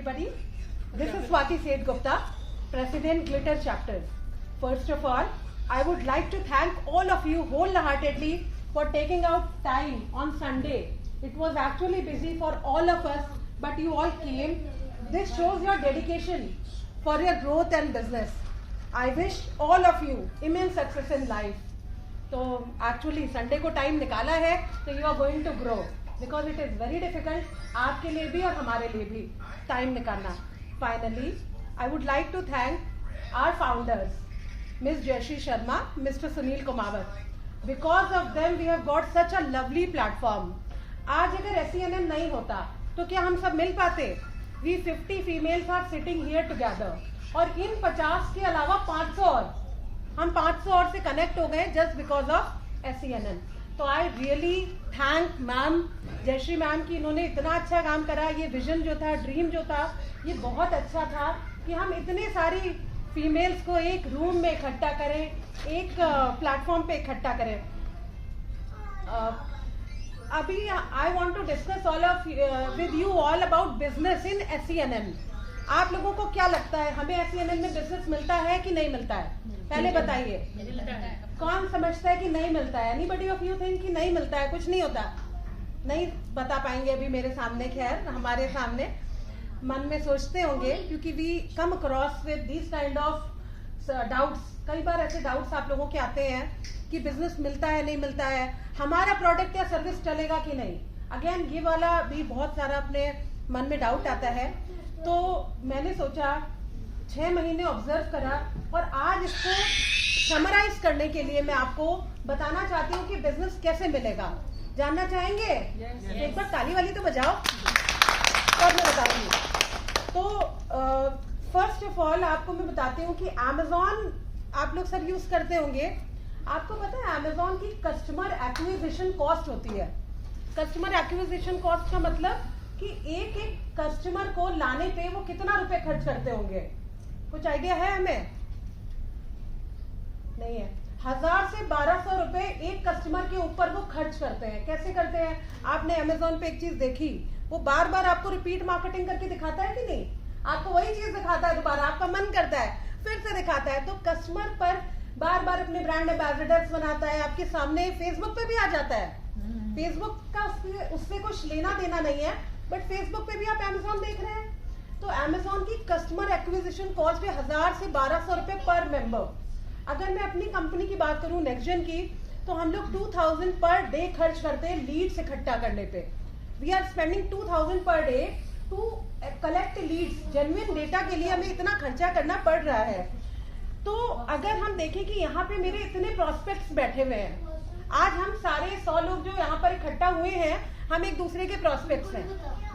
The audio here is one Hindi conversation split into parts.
everybody. This is Swati Seth Gupta, President Glitter Chapters. First of all, I would like to thank all of you wholeheartedly for taking out time on Sunday. It was actually busy for all of us, but you all came. This shows your dedication for your growth and business. I wish all of you immense success in life. तो एक्चुअली संडे को टाइम निकाला है तो you are going to grow because it is very difficult आपके लिए भी और हमारे लिए भी टाइम निकालना. Finally I would like to thank our founders miss Jayshree Sharma, mister Sunil Kumawat. Because of them we have got such a lovely platform. आज अगर SENM नहीं होता तो क्या हम सब मिल पाते? We 50 females are sitting here together और इन 50 के अलावा 500 और हम 500 और से कनेक्ट हो गए जस्ट बिकॉज ऑफ SENM. तो I really thank ma'am Jayshree ma'am की इन्होंने इतना अच्छा काम करा. ये विजन जो था, ड्रीम जो था, ये बहुत अच्छा था कि हम इतने सारी फीमेल्स को एक रूम में इकट्ठा करें, एक प्लेटफॉर्म पे इकट्ठा करें. अभी I want to discuss all of with you all about business in SENM. आप लोगों को क्या लगता है हमें SENM में बिजनेस मिलता है कि नहीं मिलता है? पहले बताइए, कौन समझता है कि नहीं मिलता है? एनीबडी ऑफ यू थिंक कि नहीं मिलता है, कुछ नहीं होता? नहीं बता पाएंगे अभी मेरे सामने, खैर हमारे सामने मन में सोचते होंगे क्योंकि we come across with this kind of doubts. कई बार ऐसे डाउट्स आप लोगों के आते हैं कि बिजनेस मिलता है नहीं मिलता है, हमारा प्रोडक्ट या सर्विस चलेगा कि नहीं. अगेन ये वाला भी बहुत सारा अपने मन में डाउट आता है. तो मैंने सोचा 6 महीने ऑब्जर्व करा और आज इसको समराइज करने के लिए मैं आपको बताना चाहती हूँ कि बिजनेस कैसे मिलेगा. जानना चाहेंगे? एक बार ताली वाली तो बजाओ और मैं बताऊंगी. तो फर्स्ट ऑफ ऑल आपको मैं बताती हूँ कि Amazon आप लोग सब यूज करते होंगे. आपको पता है Amazon की कस्टमर एक्विजिशन कॉस्ट होती है. कस्टमर एक्विजिशन कॉस्ट का मतलब कि एक एक कस्टमर को लाने पे वो कितना रुपए खर्च करते होंगे. कुछ आइडिया है हमें? नहीं है. 1000 से 1200 रुपए एक कस्टमर के ऊपर वो खर्च करते हैं. कैसे करते हैं? आपने Amazon पे एक चीज देखी, वो बार बार आपको रिपीट मार्केटिंग करके दिखाता है कि नहीं? आपको वही चीज दिखाता है दोबारा, आपका मन करता है फिर से दिखाता है. तो कस्टमर पर बार बार अपने ब्रांड एम्बेसडर्स बनाता है. आपके सामने फेसबुक पे भी आ जाता है. फेसबुक का उससे कुछ लेना देना नहीं है, बट फेसबुक पे भी आप Amazon देख रहे हैं. तो Amazon की कस्टमर एक्विजिशन कॉस्ट है 1000 से 1200 रुपए पर मेंबर. अगर मैं अपनी कंपनी की बात करूं नेक्स्टजेन की, तो हम लोग 2000 पर डे खर्च करते हैं लीड्स इकट्ठा करने पे. We are spending 2000 per day to collect leads. Genuine data के लिए हमें इतना खर्चा करना पड़ रहा है. तो अगर हम देखें कि यहाँ पे मेरे इतने प्रोस्पेक्ट्स बैठे हुए हैं, आज हम सारे 100 लोग जो यहाँ पर इकट्ठा हुए हैं, हम एक दूसरे के प्रोस्पेक्ट्स हैं.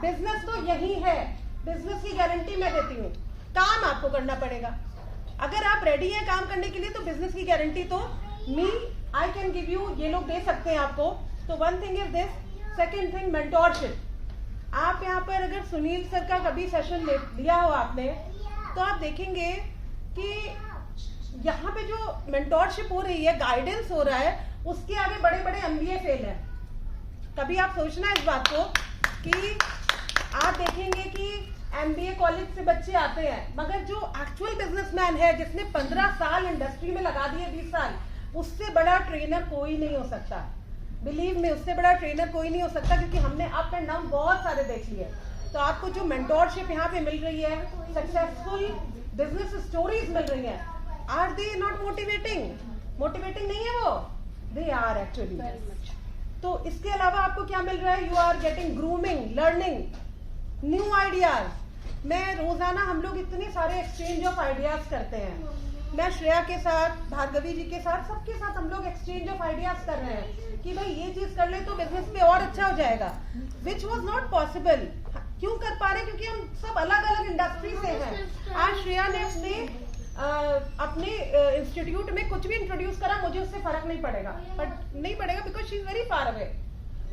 बिजनेस तो यही है. बिजनेस की गारंटी मैं देती हूँ. काम आपको करना पड़ेगा. अगर आप रेडी हैं काम करने के लिए तो बिजनेस की गारंटी तो आई कैन गिव यू, ये लोग दे सकते हैं आपको. तो one thing is this. Second thing, mentorship. आप यहाँ पर अगर सुनील सर का कभी सेशन लिया हो आपने, तो आप देखेंगे कि यहाँ पे जो मेंटोरशिप हो रही है, गाइडेंस हो रहा है, उसके आगे बड़े बड़े MBA फेल है. कभी आप सोचना इस बात को कि आप देखेंगे कि MBA कॉलेज से बच्चे आते हैं, मगर जो एक्चुअल बिजनेसमैन है जिसने 15 साल इंडस्ट्री में लगा दिए, 20 साल, उससे बड़ा ट्रेनर कोई नहीं हो सकता. बिलीव में, उससे बड़ा ट्रेनर कोई नहीं हो सकता, क्योंकि हमने अप एंड डाउन बहुत सारे देख लिए. तो आपको जो मेंटोरशिप यहाँ पे मिल रही है, सक्सेसफुल बिजनेस स्टोरीज मिल रही है, are they not motivating? Motivating नहीं है वो, दे आर एक्चुअली. तो इसके अलावा आपको क्या मिल रहा है? You are getting grooming, learning, new ideas. मैं रोजाना, हम लोग इतने सारे एक्सचेंज ऑफ आइडियाज करते हैं. मैं श्रेया के साथ, भार्गवी जी के साथ, सबके साथ हम लोग एक्सचेंज ऑफ आइडियाज कर रहे हैं कि भाई ये चीज कर ले तो बिजनेस पे और अच्छा हो जाएगा, विच वॉज नॉट पॉसिबल. क्यों कर पा रहे? क्योंकि हम सब अलग अलग इंडस्ट्री से हैं. आज श्रेया ने अपने इंस्टीट्यूट में कुछ भी इंट्रोड्यूस करा, मुझे उससे फर्क नहीं पड़ेगा, बट नहीं पड़ेगा because she is very far away.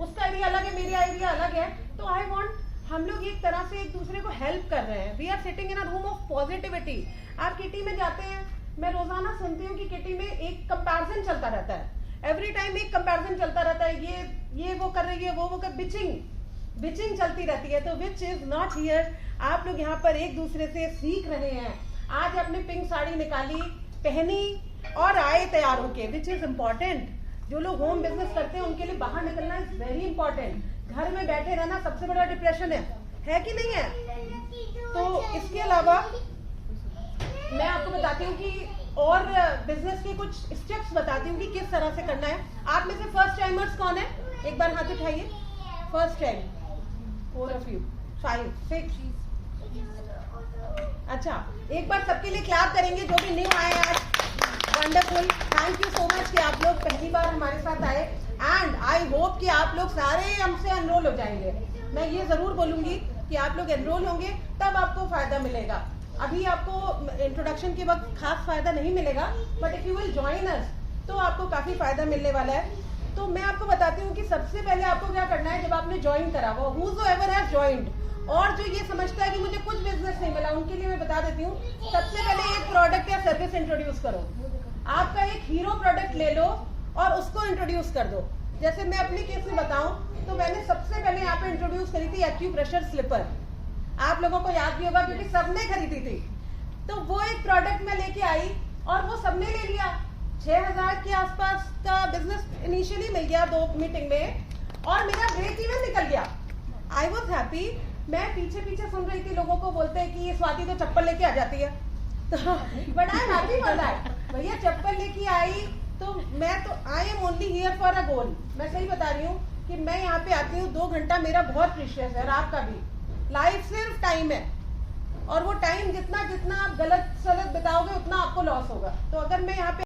उसका आइडिया अलग है, मेरा आइडिया अलग है. तो आई वांट, हम लोग एक तरह से एक दूसरे को हेल्प कर रहे हैं. We are sitting in a room of positivity. आप किटी में जाते हैं, मैं रोजाना सुनती हूँ कि किटी में एक कंपैरिजन चलता रहता है. एवरी टाइम एक कंपैरिजन चलता रहता है. ये वो कर रही है, वो कर, बिचिंग. बिचिंग चलती रहती है, तो विच इज नॉट हियर। आप लोग यहाँ पर एक दूसरे से सीख रहे हैं। आज आपने पिंक साड़ी निकाली, पहनी और आए तैयार होके, विच इज इम्पोर्टेंट। जो लोग होम बिजनेस करते हैं उनके लिए बाहर निकलना इज वेरी इंपॉर्टेंट। घर में बैठे रहना सबसे बड़ा डिप्रेशन है कि नहीं है? तो इसके अलावा मैं आपको बताती हूँ कि और बिजनेस के कुछ स्टेप्स बताती हूँ कि किस तरह से करना है। आप में से फर्स्ट टाइमर्स कौन है? एक बार हाथ उठाइए। First time 4 of you, 5, 6। अच्छा, एक बार सबके लिए क्लैप करेंगे जो भी न्यू आए आज। Wonderful, thank you so much कि आप लोग पहली बार हमारे साथ आए, एंड आई होप कि आप लोग सारे हमसे एनरोल हो जाएंगे। मैं ये जरूर बोलूंगी कि आप लोग एनरोल होंगे तब आपको फायदा मिलेगा। अभी आपको इंट्रोडक्शन के वक्त खास फायदा नहीं मिलेगा, but if you will join us तो आपको काफी फायदा मिलने वाला है। तो मैं आपको बताती हूँ कि सबसे पहले आपको क्या करना है। जब आपने ज्वाइन करा, वो whosoever has joined, और जो ये समझता है कि मुझे कुछ बिजनेस नहीं मिला, उनके लिए मैं बता देती हूँ, सबसे पहले एक प्रोडक्ट या सर्विस इंट्रोड्यूस करो। आपका एक हीरो प्रोडक्ट ले लो और उसको इंट्रोड्यूस कर दो। जैसे मैं अपने केस में बताऊं तो मैंने सबसे पहले यहाँ पे इंट्रोड्यूस करी थी एक्यूप्रेशर स्लिपर। आप लोगों को याद भी होगा क्योंकि सबने खरीदी थी। तो वो एक प्रोडक्ट मैं लेके आई और वो सबने ले लिया। 6000 के आसपास का बिजनेस इनिशियली मिल गया 2 मीटिंग में, और मेरा ब्रेक इवन निकल गया। I was happy. मैं पीछे पीछे सुन रही थी, लोगों को बोलते हैं कि स्वाति तो चप्पल लेके आ जाती है, तो but I am happy for that. भैया चप्पल लेके आई तो मैं तो I am only here for a goal. मैं सही बता रही हूँ कि मैं यहाँ पे आती हूँ, 2 घंटा मेरा बहुत प्रीशियस है, और आपका भी। लाइफ सिर्फ टाइम है, और वो टाइम जितना जितना आप गलत सलत बिताओगे उतना आपको लॉस होगा। तो अगर मैं यहाँ पे